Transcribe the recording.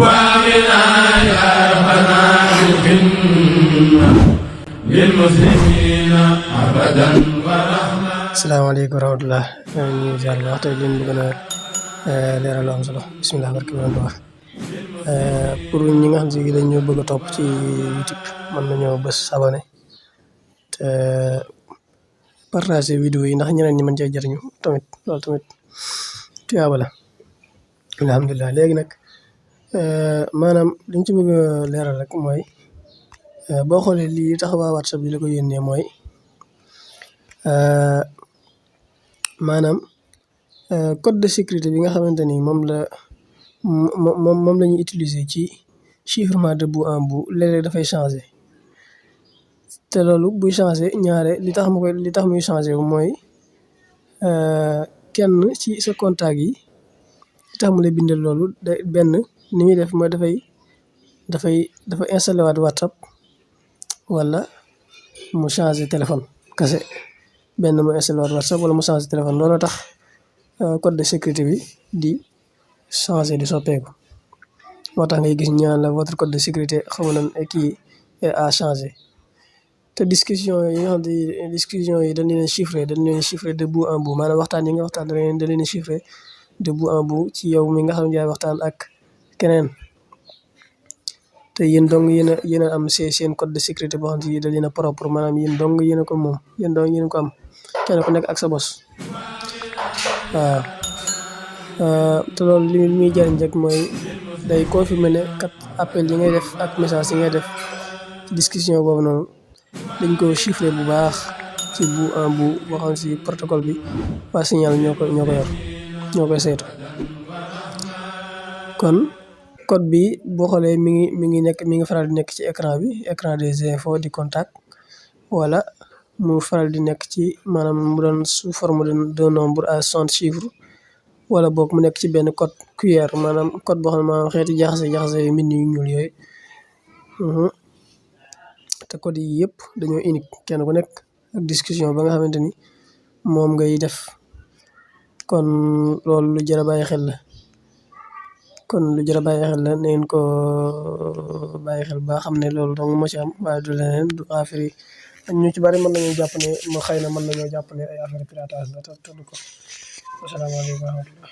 وامنا يا ربنا بالخدمة للمسلمين أبدا ورحمة. asalaamaaleykum wa rahmatulah ñu jaar wax tey leen bëgg na leeral lu am solo bisimilah barke bi wax pour ñi nga xam si dañu bëgg a topp ci YouTube mën nañoo bës abonné te partager vidéo yi ndax ñeneen ñi mën cee jëriñu tamit loolu tamit tuyaaba la alhamdulilah. léegi nag maanaam liñ ci bëgg a leeral rek mooy boo xoolee lii tax waa WhatsApp bi la ko yónnee mooy maanaam code de sécurité bi nga xamante ni moom la ñuy utiliser ci chiffrement de bout en bout léeg-léeg dafay changer te loolu buy changer ñaare li tax muy changer wu mooy kenn ci sa contact yi li tax mu lay bindal loolu day benn ni muy def mooy dafa installé waat WhatsApp wala mu changer téléphone kese. benn mu installé waat WhatsApp wala mu changé téléphone looloo tax code de sécurité bi di changé di soppeeku moo tax ngay gis ñaan la votre code de sécurité xamu nan kii a changé te discussion yi nga xam ne discussion yi dañ leen chiffré de bout en bout maanaam waxtaan yi nga waxtaan dañ leen chiffré de bout en bout ci yow mi nga xam ne yaay waxtaan ak keneen te yéen dong yéen a am seen code de sécurité boo xam ne da leen a propre maanaam yéen dong yéen a ko moom yéen dong yéen a ko am kenn ku nekk ak sa bos waaw te loolu li muy jëriñ rek mooy day confirmer ne kat appel yi ngay def ak message yi ngay def ci discussion boobu noonu dañ ko chiffré bu baax ci bout en bout boo xam si protocole bi waa signal ñoo ko yor ñoo koy saytu kon code bi boo xoolee mi ngi faral di nekk ci écran des infos di contact wala mu faral di nekk ci maanaam mu doon sous forme de nombre à 60 chiffres wala boog mu nekk ci benn code QR maanaam code boo xam ne maanaam xeeti jaxase yu mbind yu ñuul yooyu te code yi yëpp dañoo unique kenn ku nekk ak discussion ba nga xamante ni moom ngay def kon loolu lu jar a bàyyi xel la neen ko bàyyi xel ba xam ne loolu dong moo ci am waaye du leneen du affaire ñu ci bari mën nañoo jàpp ne xëy na mën nañoo jàpp ne ay affaire piratage la te du ko. Asalaamaaleykum wa rahmatulah.